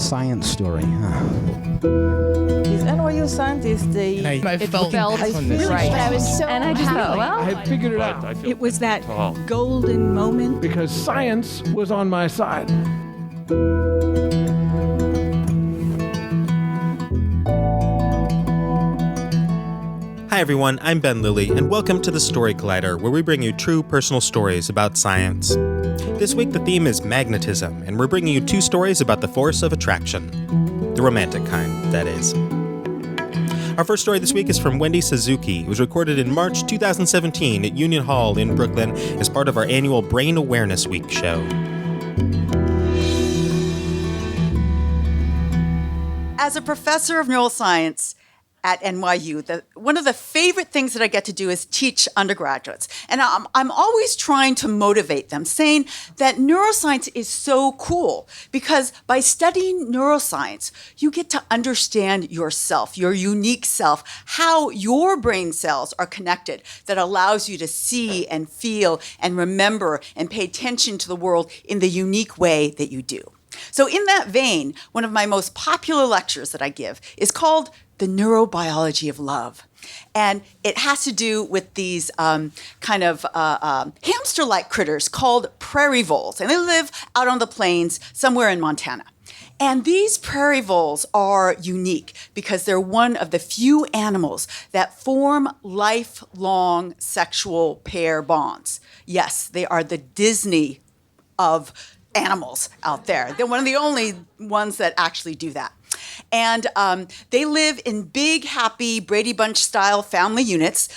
science story, huh? These NYU scientists, I felt really right. I was so and I just thought, well, I had figured it out It was that golden moment. because science was on my side. Hi everyone, I'm Ben Lilly, and welcome to the Story Collider, where we bring you true personal stories about science. This week the theme is magnetism, and we're bringing you two stories about the force of attraction. The romantic kind, that is. Our first story this week is from Wendy Suzuki. It was recorded in March 2017 at Union Hall in Brooklyn as part of our annual Brain Awareness Week show. As a professor of neuroscience at NYU, one of the favorite things that I get to do is teach undergraduates. And I'm always trying to motivate them, saying that neuroscience is so cool because by studying neuroscience, you get to understand yourself, your unique self, how your brain cells are connected that allows you to see and feel and remember and pay attention to the world in the unique way that you do. So in that vein, one of my most popular lectures that I give is called The Neurobiology of Love. And it has to do with these hamster-like critters called prairie voles. And they live out on the plains somewhere in Montana. And these prairie voles are unique because they're one of the few animals that form lifelong sexual pair bonds. Yes, they are the Disney of animals out there. They're one of the only ones that actually do that. And they live in big, happy Brady Bunch-style family units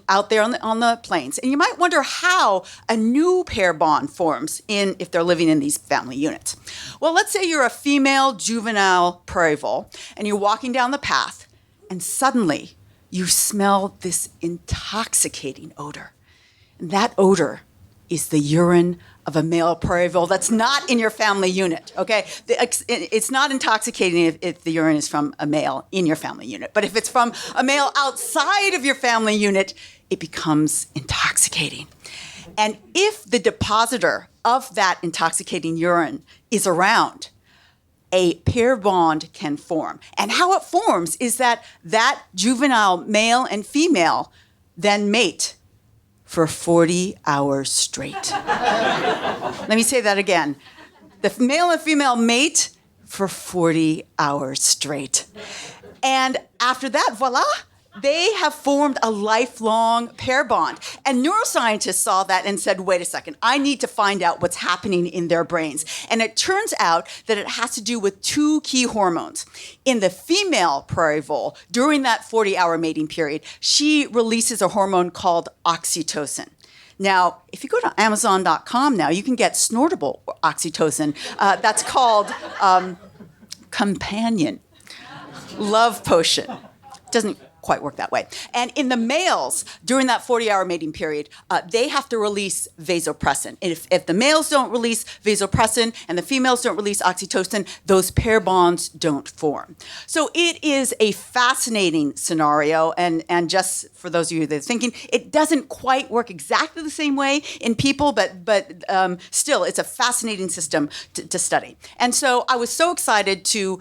out there on the plains. And you might wonder how a new pair bond forms if they're living in these family units. Well, let's say you're a female juvenile prairie vole, and you're walking down the path, and suddenly you smell this intoxicating odor. And that odor is the urine of a male prairie vole that's not in your family unit, okay? It's not intoxicating if the urine is from a male in your family unit. But if it's from a male outside of your family unit, it becomes intoxicating. And if the depositor of that intoxicating urine is around, a pair bond can form. And how it forms is that juvenile male and female then mate for 40 hours straight. Let me say that again. The male and female mate for 40 hours straight. And after that, voila, they have formed a lifelong pair bond. And neuroscientists saw that and said, wait a second, I need to find out what's happening in their brains. And it turns out that it has to do with two key hormones. In the female prairie vole, during that 40-hour mating period, she releases a hormone called oxytocin. Now, if you go to Amazon.com now, you can get snortable oxytocin. That's called Companion Love Potion. Doesn't quite work that way. And in the males, during that 40-hour mating period, they have to release vasopressin. If the males don't release vasopressin and the females don't release oxytocin, those pair bonds don't form. So it is a fascinating scenario, and just for those of you that are thinking, it doesn't quite work exactly the same way in people, but still, it's a fascinating system to study. And so I was so excited to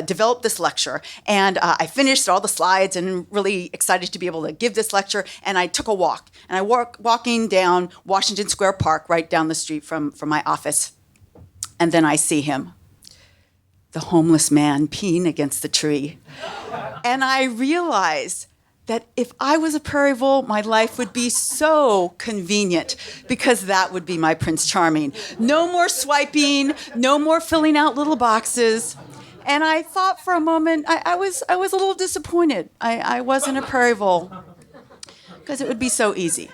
develop this lecture, and I finished all the slides and really excited to be able to give this lecture. And I took a walk. And I walking down Washington Square Park, right down the street from my office. And then I see him, the homeless man peeing against the tree. And I realized that if I was a prairie vole, my life would be so convenient because that would be my Prince Charming. No more swiping, no more filling out little boxes. And I thought for a moment, I was a little disappointed. I wasn't a prairie vole because it would be so easy.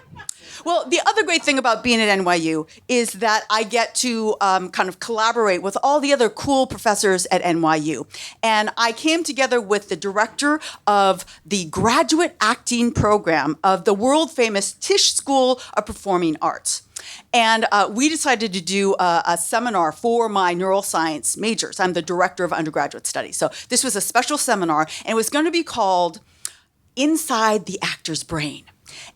Well, the other great thing about being at NYU is that I get to kind of collaborate with all the other cool professors at NYU. And I came together with the director of the graduate acting program of the world-famous Tisch School of Performing Arts. And we decided to do a seminar for my neuroscience majors. I'm the director of undergraduate studies. So this was a special seminar, and it was going to be called Inside the Actor's Brain.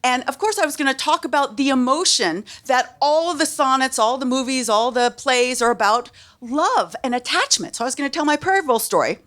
And of course, I was going to talk about the emotion that all of the sonnets, all the movies, all the plays are about love and attachment. So I was going to tell my Prairie Vole story.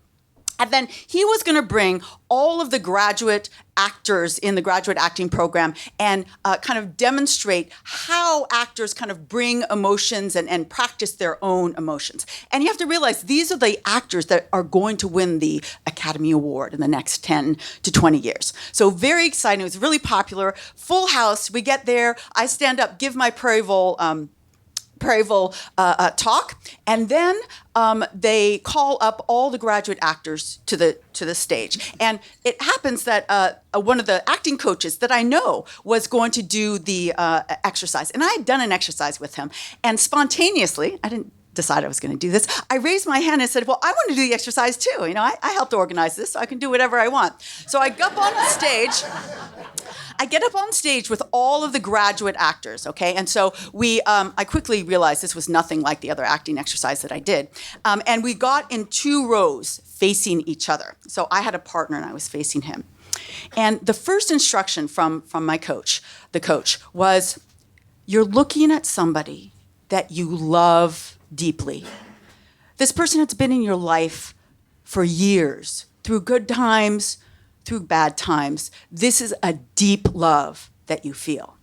And then he was going to bring all of the graduate actors in the graduate acting program and kind of demonstrate how actors kind of bring emotions and practice their own emotions. And you have to realize these are the actors that are going to win the Academy Award in the next 10 to 20 years. So very exciting. It was really popular. Full house. We get there. I stand up, give my Prairie Vole talk, and then they call up all the graduate actors to the stage. And it happens that one of the acting coaches that I know was going to do the exercise, and I had done an exercise with him, and spontaneously, I didn't decide I was going to do this. I raised my hand and said, well, I want to do the exercise too. You know, I helped organize this, so I can do whatever I want. So I got up on the stage. I get up on stage with all of the graduate actors, okay? And so I quickly realized this was nothing like the other acting exercise that I did. And we got in 2 rows facing each other. So I had a partner and I was facing him. And the first instruction from my coach, the coach, was, you're looking at somebody that you love deeply. This person has been in your life for years, through good times, through bad times. This is a deep love that you feel.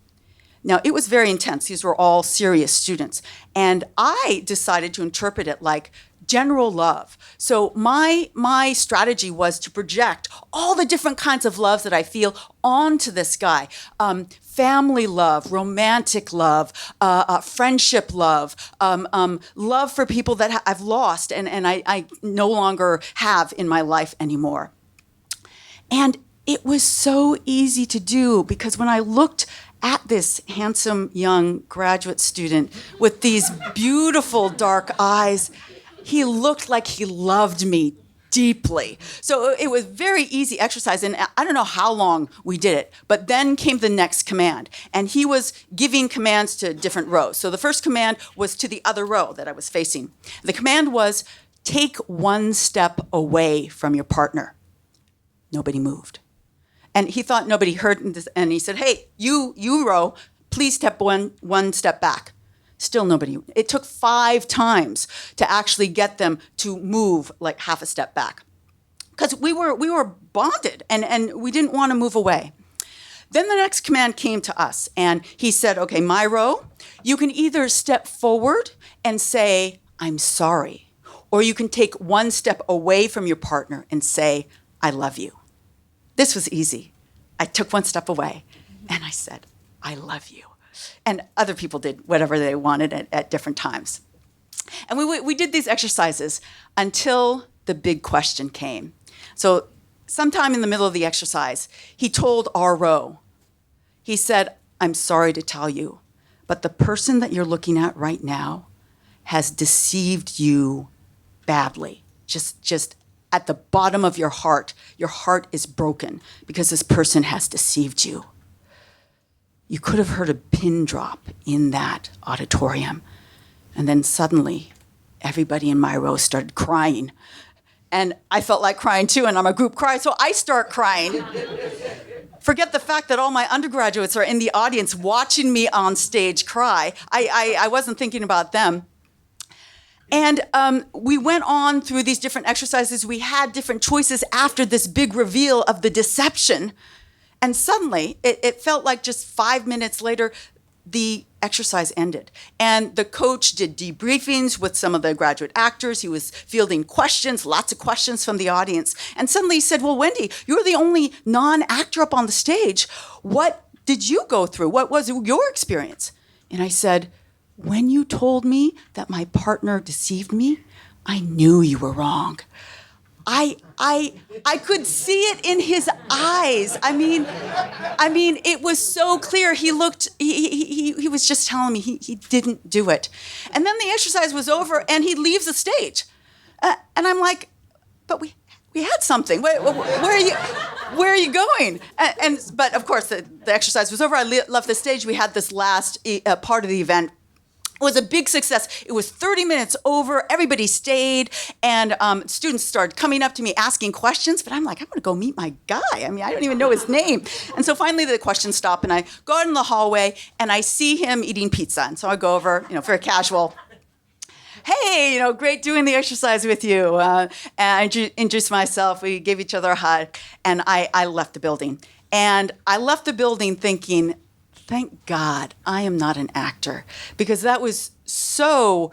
Now, it was very intense. These were all serious students. And I decided to interpret it like general love. So my strategy was to project all the different kinds of loves that I feel onto this guy. Family love, romantic love, friendship love, love for people that I've lost and I no longer have in my life anymore. And it was so easy to do because when I looked at this handsome young graduate student with these beautiful dark eyes, he looked like he loved me deeply. So it was very easy exercise, and I don't know how long we did it, but then came the next command, and he was giving commands to different rows. So the first command was to the other row that I was facing. The command was, take 1 step away from your partner. Nobody moved. And he thought nobody heard this, and he said, hey, you row, please step one step back. Still nobody. It took 5 times to actually get them to move like half a step back. Because we were bonded and we didn't want to move away. Then the next command came to us, and he said, okay, my row, you can either step forward and say, I'm sorry, or you can take 1 step away from your partner and say, I love you. This was easy. I took 1 step away and I said, I love you. And other people did whatever they wanted at different times. And we did these exercises until the big question came. So sometime in the middle of the exercise, he told our row, he said, I'm sorry to tell you, but the person that you're looking at right now has deceived you badly. Just at the bottom of your heart is broken because this person has deceived you. You could have heard a pin drop in that auditorium. And then suddenly, everybody in my row started crying. And I felt like crying too, and I'm a group cry, so I start crying. Forget the fact that all my undergraduates are in the audience watching me on stage cry. I wasn't thinking about them. And we went on through these different exercises. We had different choices after this big reveal of the deception. And suddenly, it felt like just 5 minutes later, the exercise ended. And the coach did debriefings with some of the graduate actors. He was fielding questions, lots of questions from the audience. And suddenly he said, well, Wendy, you're the only non-actor up on the stage. What did you go through? What was your experience? And I said, when you told me that my partner deceived me, I knew you were wrong. I could see it in his eyes. I mean, it was so clear. He looked, he was just telling me he didn't do it. And then the exercise was over and he leaves the stage. And I'm like, but we had something. Where are you going? But of course, the exercise was over. I left the stage. We had this last part of the event It was a big success. It was 30 minutes over. Everybody stayed, and students started coming up to me asking questions. But I'm like, I'm going to go meet my guy. I mean, I don't even know his name. And so finally, the questions stop, and I go out in the hallway, and I see him eating pizza. And so I go over, very casual. Hey, great doing the exercise with you. And I introduced myself. We gave each other a hug, and I left the building. And I left the building thinking, thank God I am not an actor, because that was so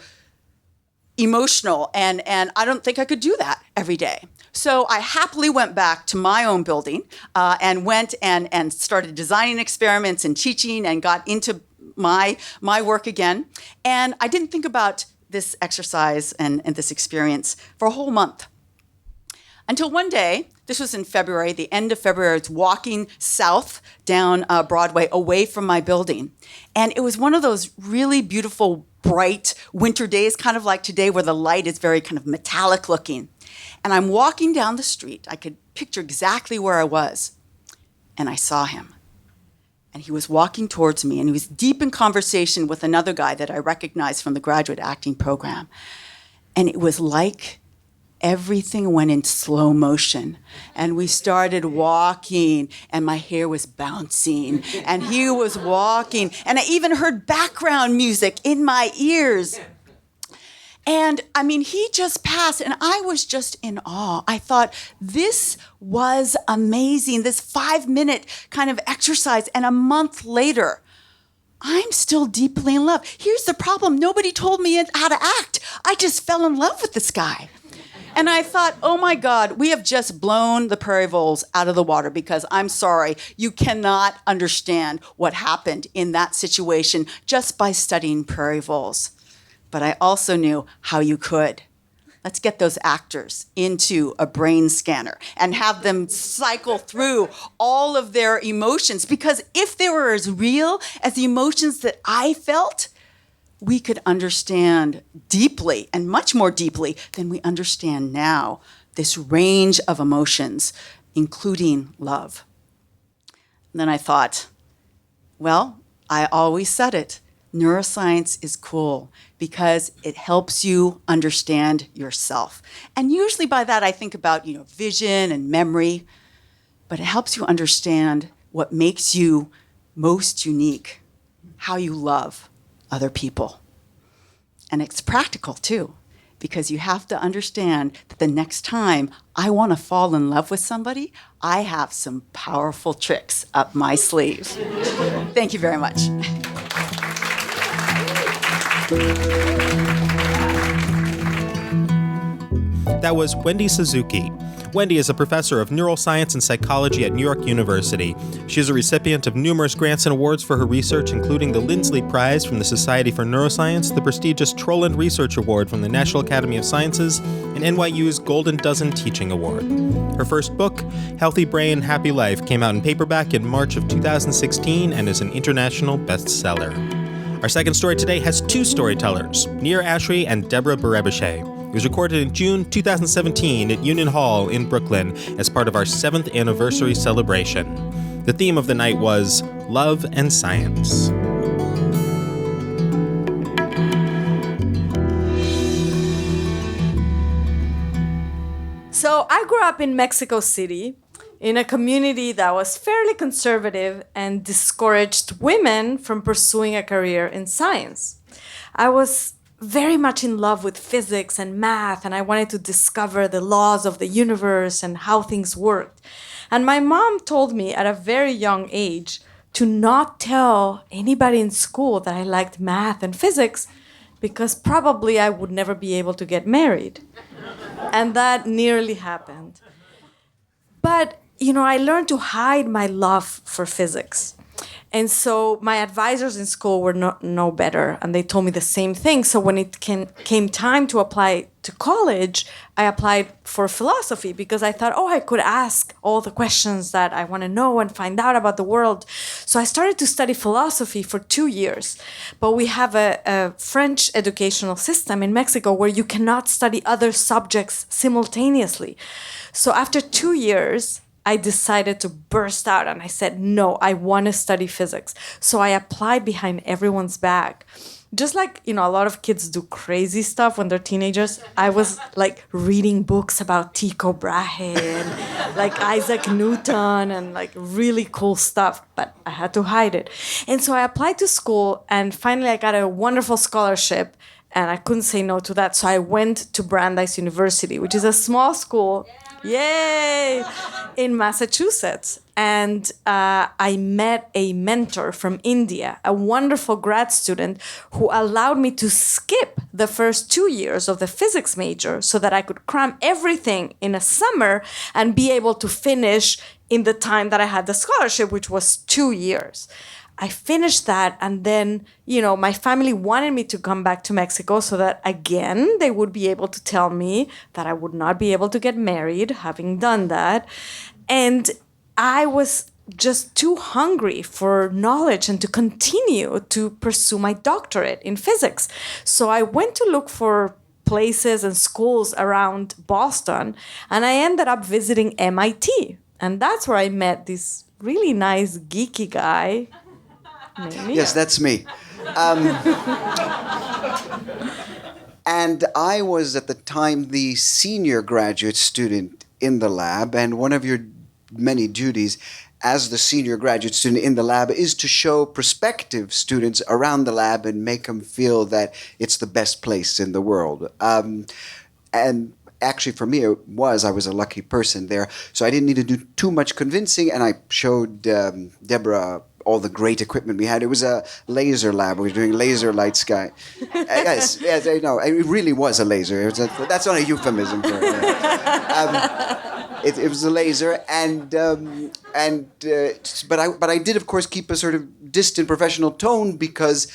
emotional, and I don't think I could do that every day. So I happily went back to my own building and went and started designing experiments and teaching and got into my work again. And I didn't think about this exercise and this experience for a whole month. Until one day, this was in February, the end of February, I was walking south down Broadway away from my building. And it was one of those really beautiful, bright winter days, kind of like today, where the light is very kind of metallic looking. And I'm walking down the street. I could picture exactly where I was. And I saw him. And he was walking towards me, and he was deep in conversation with another guy that I recognized from the graduate acting program. And it was like everything went in slow motion, and we started walking, and my hair was bouncing, and he was walking, and I even heard background music in my ears. And I mean, he just passed, and I was just in awe. I thought, this was amazing, this 5-minute kind of exercise, and a month later, I'm still deeply in love. Here's the problem. Nobody told me how to act. I just fell in love with this guy. And I thought, oh my God, we have just blown the prairie voles out of the water, because I'm sorry, you cannot understand what happened in that situation just by studying prairie voles. But I also knew how you could. Let's get those actors into a brain scanner and have them cycle through all of their emotions, because if they were as real as the emotions that I felt, we could understand deeply, and much more deeply than we understand now, this range of emotions, including love. And then I thought, well, I always said it. Neuroscience is cool because it helps you understand yourself. And usually by that, I think about, vision and memory, but it helps you understand what makes you most unique, how you love other people. And it's practical too, because you have to understand that the next time I want to fall in love with somebody, I have some powerful tricks up my sleeve. Thank you very much. That was Wendy Suzuki. Wendy is a professor of neuroscience and psychology at New York University. She is a recipient of numerous grants and awards for her research, including the Lindsley Prize from the Society for Neuroscience, the prestigious Troland Research Award from the National Academy of Sciences, and NYU's Golden Dozen Teaching Award. Her first book, Healthy Brain, Happy Life, came out in paperback in March of 2016 and is an international bestseller. Our second story today has two storytellers, Nir Ashry and Deborah Berebishe. It was recorded in June 2017 at Union Hall in Brooklyn as part of our 7th anniversary celebration. The theme of the night was Love and Science. So I grew up in Mexico City, in a community that was fairly conservative and discouraged women from pursuing a career in science. I was very much in love with physics and math, and I wanted to discover the laws of the universe and how things worked. And my mom told me at a very young age to not tell anybody in school that I liked math and physics, because probably I would never be able to get married. And that nearly happened. But, I learned to hide my love for physics. And so my advisors in school were no better, and they told me the same thing. So when it came time to apply to college, I applied for philosophy because I thought, I could ask all the questions that I want to know and find out about the world. So I started to study philosophy for 2 years. But we have a French educational system in Mexico where you cannot study other subjects simultaneously. So after 2 years, I decided to burst out, and I said, no, I want to study physics. So I applied behind everyone's back. just like, a lot of kids do crazy stuff when they're teenagers, I was like reading books about Tycho Brahe and like Isaac Newton and like really cool stuff, but I had to hide it. And so I applied to school, and finally I got a wonderful scholarship, and I couldn't say no to that. So I went to Brandeis University, which is a small school. Yay! In Massachusetts. And I met a mentor from India, a wonderful grad student who allowed me to skip the first 2 years of the physics major so that I could cram everything in a summer and be able to finish in the time that I had the scholarship, which was 2 years. I finished that, and then, my family wanted me to come back to Mexico so that, again, they would be able to tell me that I would not be able to get married, having done that. And I was just too hungry for knowledge and to continue to pursue my doctorate in physics. So I went to look for places and schools around Boston, and I ended up visiting MIT. And that's where I met this really nice, geeky guy. Yes, that's me. And I was at the time the senior graduate student in the lab, and one of your many duties as the senior graduate student in the lab is to show prospective students around the lab and make them feel that it's the best place in the world. And actually, for me, I was a lucky person there, so I didn't need to do too much convincing, and I showed Deborah all the great equipment we had. It was a laser lab. We were doing laser light sky. Yes, I know. It really was a laser. That's not a euphemism for it. It was a laser, but I did, of course, keep a sort of distant professional tone because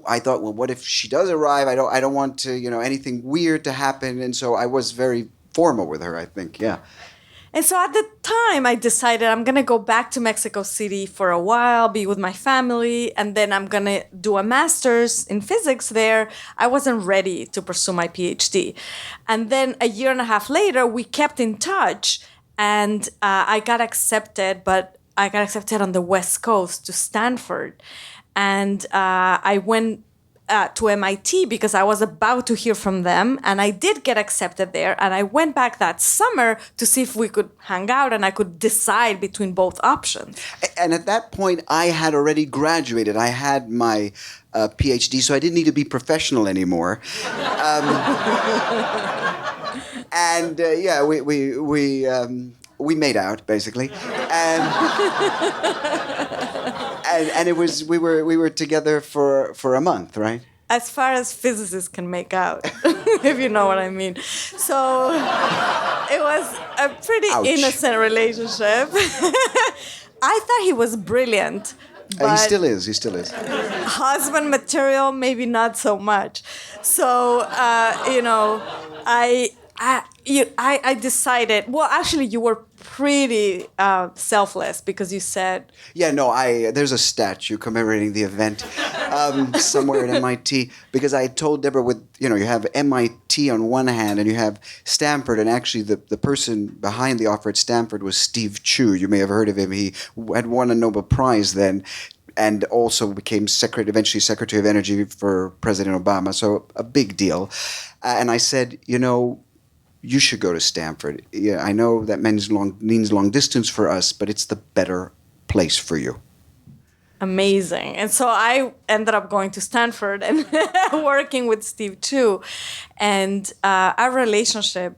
I thought, well, what if she does arrive? I don't want to, anything weird to happen, and so I was very formal with her, I think. Yeah. And so at the time, I decided I'm going to go back to Mexico City for a while, be with my family, and then I'm going to do a master's in physics there. I wasn't ready to pursue my PhD. And then a year and a half later, we kept in touch, and I got accepted, but I got accepted on the West Coast to Stanford. And I went to MIT because I was about to hear from them, and I did get accepted there, and I went back that summer to see if we could hang out and I could decide between both options. And at that point, I had already graduated. I had my PhD, so I didn't need to be professional anymore. And we made out, basically, and it was we were together for a month, right? As far as physicists can make out, if you know what I mean. So it was a pretty innocent relationship. I thought he was brilliant. But he still is. husband material, maybe not so much. So I decided. Well, actually, you were pretty selfless because you said. Yeah, no. There's a statue commemorating the event somewhere at MIT because I told Deborah you have MIT on one hand and you have Stanford, and actually the person behind the offer at Stanford was Steve Chu. You may have heard of him. He had won a Nobel Prize then, and also became eventually Secretary of Energy for President Obama. So a big deal. And I said, you should go to Stanford. Yeah, I know that means long distance for us, but it's the better place for you. Amazing. And so I ended up going to Stanford and working with Steve Chu. And our relationship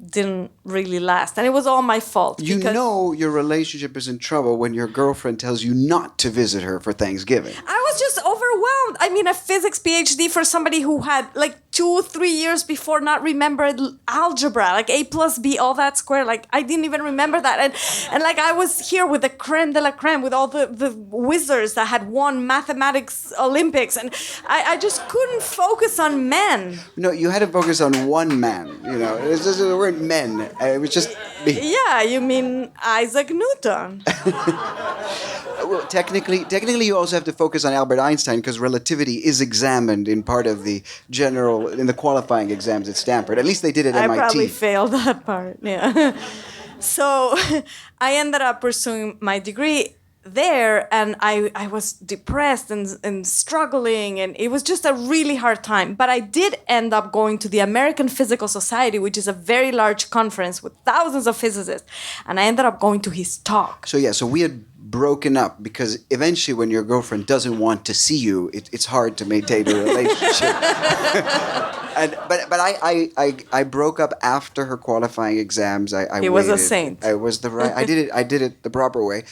didn't really last. And it was all my fault. You know your relationship is in trouble when your girlfriend tells you not to visit her for Thanksgiving. I was just overwhelmed. I mean, a physics PhD for somebody who had 2-3 years before not remembered algebra, A plus B, all that square. I didn't even remember that. And I was here with the creme de la creme, with all the wizards that had won mathematics Olympics. And I just couldn't focus on men. No, you had to focus on one man. There weren't men. It was just me. Yeah, you mean Isaac Newton. Well, technically, you also have to focus on Albert Einstein because relativity is examined in part of the in the qualifying exams at Stanford. At least they did at MIT. I probably failed that part, yeah. So I ended up pursuing my degree there, and I was depressed and struggling, and it was just a really hard time. But I did end up going to the American Physical Society, which is a very large conference with thousands of physicists, and I ended up going to his talk. So we had broken up because eventually when your girlfriend doesn't want to see you, it's hard to maintain a relationship. But I broke up after her qualifying exams. He was a waited. saint. I did it the proper way.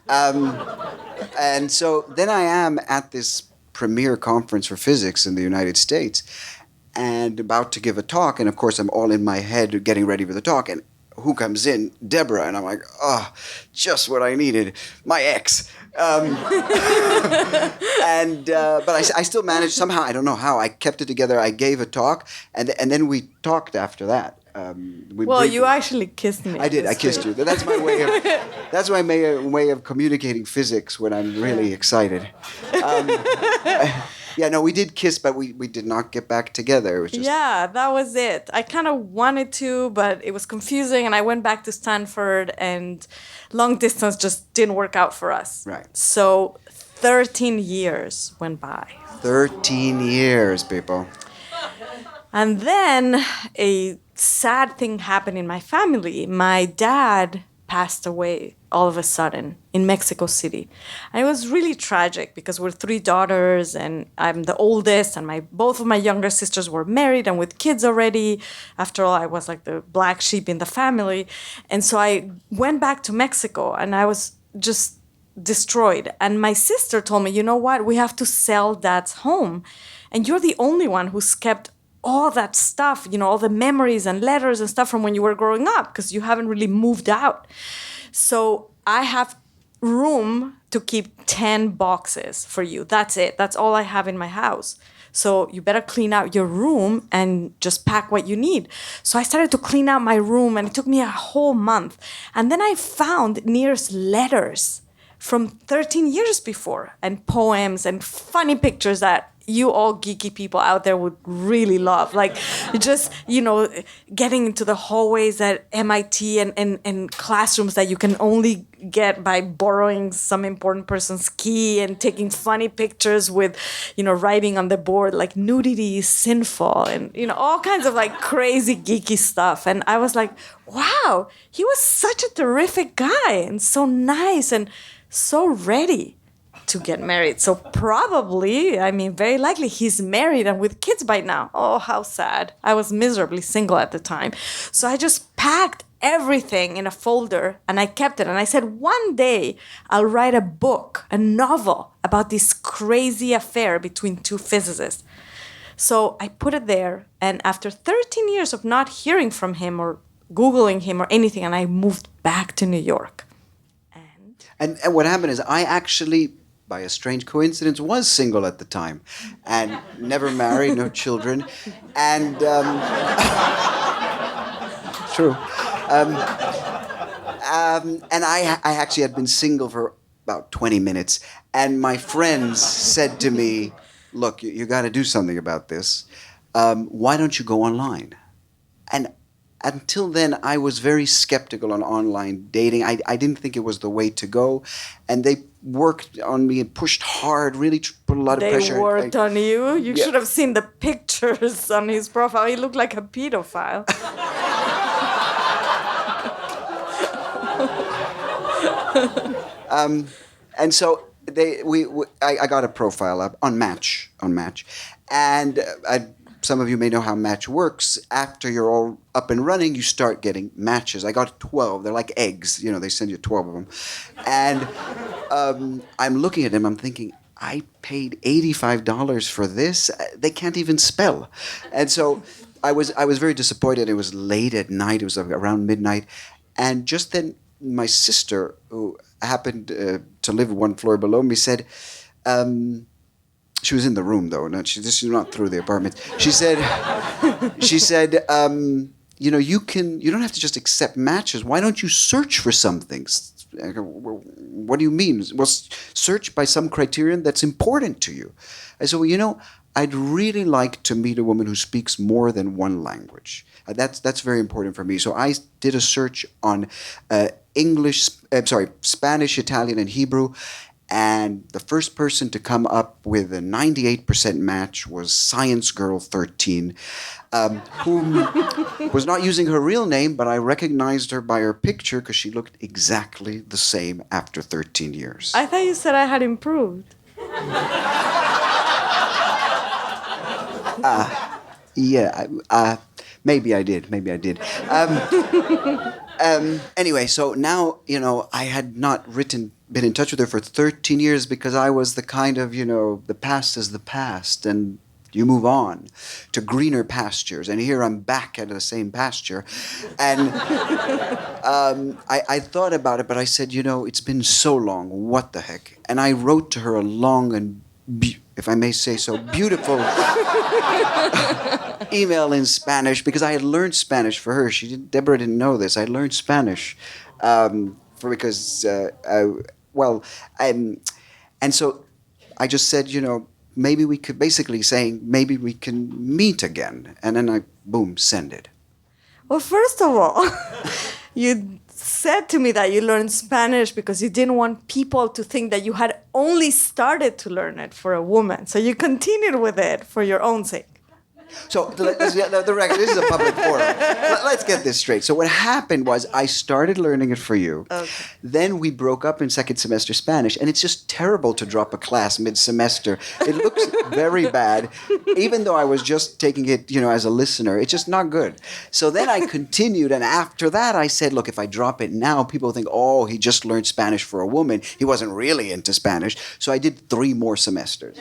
And so then I am at this premier conference for physics in the United States and about to give a talk. And of course, I'm all in my head getting ready for the talk. And who comes in? Deborah. And I'm like, oh, just what I needed. My ex. But I still managed somehow. I don't know how. I kept it together. I gave a talk. And then we talked after that. You actually kissed me. I did. I kissed you. That's my way of. That's my way of communicating physics when I'm really excited. We did kiss, but we did not get back together. It was just, that was it. I kind of wanted to, but it was confusing, and I went back to Stanford, and long distance just didn't work out for us. Right. So 13 years went by. 13 years, people. And then a sad thing happened in my family. My dad passed away all of a sudden in Mexico City. And it was really tragic because we're 3 daughters and I'm the oldest, and both of my younger sisters were married and with kids already. After all, I was like the black sheep in the family. And so I went back to Mexico and I was just destroyed. And my sister told me, you know what, we have to sell Dad's home. And you're the only one who's kept all that stuff, all the memories and letters and stuff from when you were growing up, because you haven't really moved out. So I have room to keep 10 boxes for you. That's it. That's all I have in my house. So you better clean out your room and just pack what you need. So I started to clean out my room, and it took me a whole month. And then I found Near's letters from 13 years before, and poems and funny pictures that you all geeky people out there would really love. Like just, getting into the hallways at MIT and classrooms that you can only get by borrowing some important person's key, and taking funny pictures with, writing on the board like nudity is sinful, and, all kinds of like crazy geeky stuff. And I was like, wow, he was such a terrific guy and so nice and so ready to get married. So probably, very likely he's married and with kids by now. Oh, how sad. I was miserably single at the time. So I just packed everything in a folder and I kept it. And I said, one day I'll write a book, a novel about this crazy affair between 2 physicists. So I put it there. And after 13 years of not hearing from him or Googling him or anything, and I moved back to New York. And what happened is I actually, by a strange coincidence, was single at the time and never married, no children. And true. And I actually had been single for about 20 minutes. And my friends said to me, look, you got to do something about this. Why don't you go online? And until then, I was very skeptical on online dating. I didn't think it was the way to go. And they worked on me and pushed hard, really put a lot of pressure. They worked on you? You should have seen the pictures on his profile. He looked like a pedophile. And so I got a profile up on Match. And some of you may know how Match works. After you're all up and running, you start getting matches. I got 12. They're like eggs. They send you 12 of them. And I'm looking at them. I'm thinking, I paid $85 for this. They can't even spell. And so I was very disappointed. It was late at night. It was around midnight. And just then, my sister, who happened to live one floor below me, said, she was in the room though. No, she's not through the apartment. She said, you don't have to just accept matches. Why don't you search for some things? I go, well, what do you mean? Well, search by some criterion that's important to you. I said, well, I'd really like to meet a woman who speaks more than one language. That's very important for me. So I did a search on Spanish, Italian, and Hebrew. And the first person to come up with a 98% match was Science Girl 13, whom was not using her real name, but I recognized her by her picture because she looked exactly the same after 13 years. I thought you said I had improved. Maybe I did. Anyway, so now, I had not been in touch with her for 13 years because I was the kind of, the past is the past and you move on to greener pastures. And here I'm back at the same pasture. And I thought about it, but I said, it's been so long. What the heck? And I wrote to her a long and, if I may say so, beautiful email in Spanish because I had learned Spanish for her. Deborah didn't know this. I learned Spanish and so I just said, maybe we could, basically saying, maybe we can meet again. And then I, boom, send it. Well, first of all, you said to me that you learned Spanish because you didn't want people to think that you had only started to learn it for a woman. So you continued with it for your own sake. So the record. This is a public forum. Let's get this straight. So what happened was I started learning it for you. Okay. Then we broke up in second semester Spanish, and it's just terrible to drop a class mid-semester. It looks very bad, even though I was just taking it, as a listener. It's just not good. So then I continued, and after that I said, look, if I drop it now, people think, oh, he just learned Spanish for a woman. He wasn't really into Spanish. So I did 3 more semesters.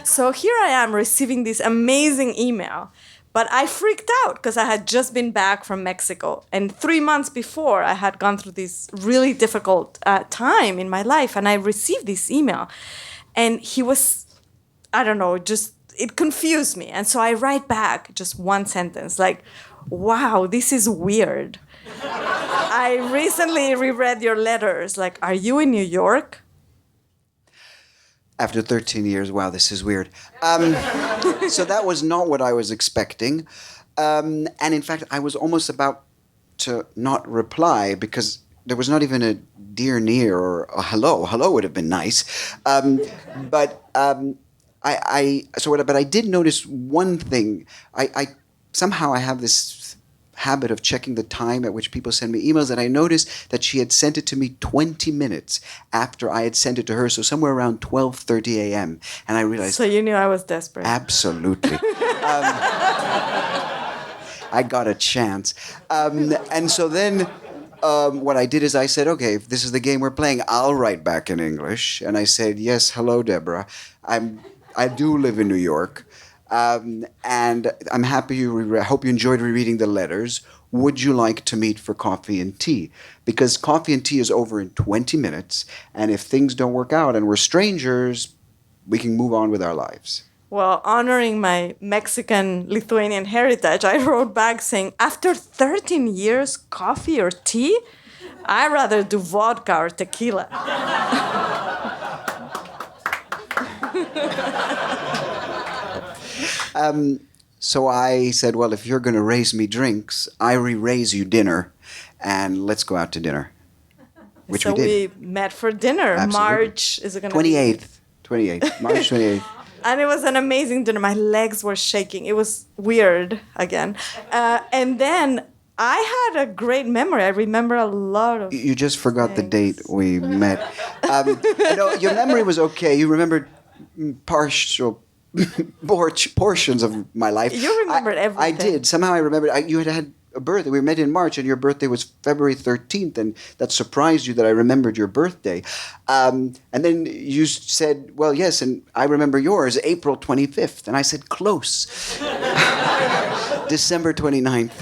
So here I am receiving this amazing email, but I freaked out because I had just been back from Mexico, and 3 months before I had gone through this really difficult time in my life, and I received this email, and he was, I don't know, just, it confused me, and so I write back just one sentence like, wow, this is weird. I recently reread your letters, like, are you in New York? After 13 years, wow, this is weird. So that was not what I was expecting. And in fact, I was almost about to not reply because there was not even a dear near or a hello. Hello would have been nice. But I did notice one thing. I somehow I have this habit of checking the time at which people send me emails, and I noticed that she had sent it to me 20 minutes after I had sent it to her, so somewhere around 12:30 a.m. And I realized... So you knew I was desperate. Absolutely. I got a chance. And so then what I did is I said, okay, if this is the game we're playing, I'll write back in English. And I said, yes, hello, Deborah. I do live in New York. And I'm happy I hope you enjoyed rereading the letters. Would you like to meet for coffee and tea? Because coffee and tea is over in 20 minutes. And if things don't work out and we're strangers, we can move on with our lives. Well, honoring my Mexican-Lithuanian heritage, I wrote back saying, after 13 years, coffee or tea? I'd rather do vodka or tequila. So I said, well, if you're going to raise me drinks, I raise you dinner, and let's go out to dinner. Which so we did. We met for dinner. Absolutely. March, is it going to be? 28th, March 28th. And it was an amazing dinner. My legs were shaking. It was weird again. And then I had a great memory. I remember a lot of You just forgot things. the date we met. Your memory was okay. You remembered portions of my life. You remembered everything. I did. Somehow I remembered. You had a birthday. We met in March, and your birthday was February 13th, and that surprised you that I remembered your birthday. And then you said, well, yes, and I remember yours, April 25th. And I said, close. December 29th.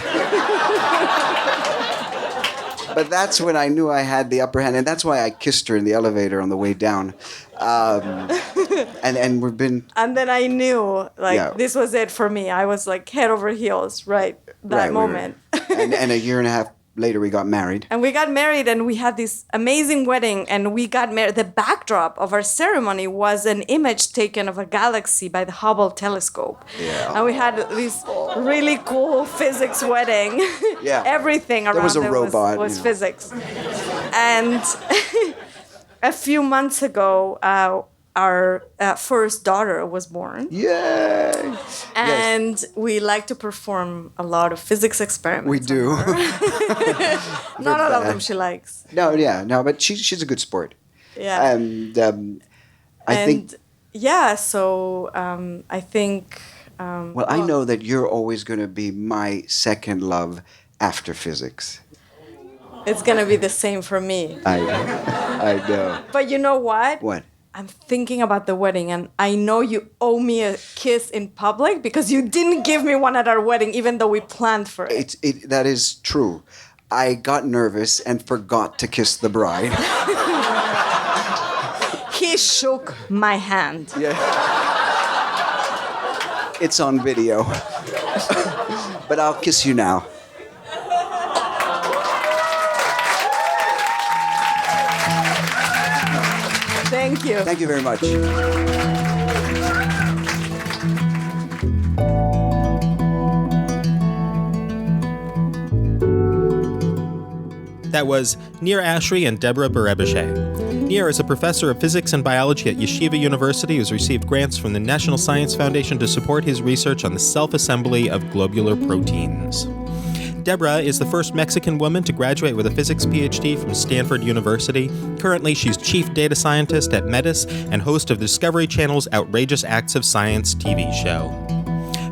But that's when I knew I had the upper hand, and that's why I kissed her in the elevator on the way down. And we've been... And then I knew, this was it for me. I was like head over heels, that moment. And a year and a half later we got married. And we got married, and we had this amazing wedding, and we got married. The backdrop of our ceremony was an image taken of a galaxy by the Hubble telescope. Yeah. And we had this really cool physics wedding. Yeah. Everything around There was a it robot, was you know. physics. And a few months ago, our first daughter was born. Yay! And we like to perform a lot of physics experiments. We do. Not all of them she likes. No, but she's a good sport. Yeah. And I think. So I think. Well, I know that you're always going to be my second love after physics. It's going to be the same for me. I know. But you know what? What? I'm thinking about the wedding, and I know you owe me a kiss in public because you didn't give me one at our wedding, even though we planned for it. That is true. I got nervous and forgot to kiss the bride. He shook my hand. Yeah. It's on video. But I'll kiss you now. Thank you. Thank you very much. That was Nir Ashry and Deborah Berebeshe. Nir is a professor of physics and biology at Yeshiva University who's received grants from the National Science Foundation to support his research on the self-assembly of globular proteins. Deborah is the first Mexican woman to graduate with a physics PhD from Stanford University. Currently, she's chief data scientist at Metis and host of the Discovery Channel's Outrageous Acts of Science TV show.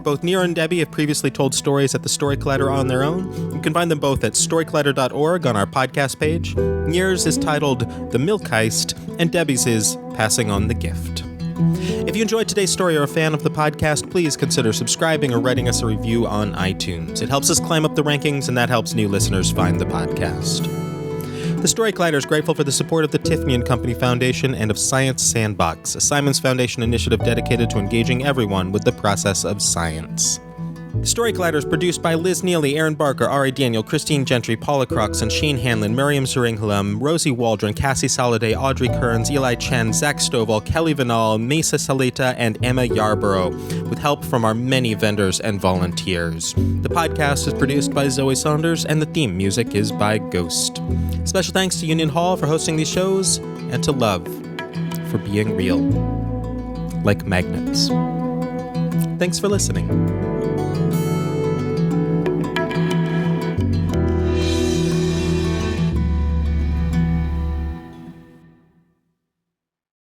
Both Nir and Debbie have previously told stories at the Story Collider on their own. You can find them both at storycollider.org on our podcast page. Nir's is titled The Milk Heist, and Debbie's is Passing on the Gift. If you enjoyed today's story or are a fan of the podcast, please consider subscribing or writing us a review on iTunes. It helps us climb up the rankings, and that helps new listeners find the podcast. The Story Collider is grateful for the support of the Tiffany & Company Foundation and of Science Sandbox, a Simons Foundation initiative dedicated to engaging everyone with the process of science. Story Collider is produced by Liz Neely, Aaron Barker, Ari Daniel, Christine Gentry, Paula Crux, and Shane Hanlon, Miriam Zeringhalam, Rosie Waldron, Cassie Soliday, Audrey Kearns, Eli Chen, Zach Stovall, Kelly Vinal, Mesa Salita, and Emma Yarborough, with help from our many vendors and volunteers. The podcast is produced by Zoe Saunders, and the theme music is by Ghost. Special thanks to Union Hall for hosting these shows, and to Love for being real, like magnets. Thanks for listening.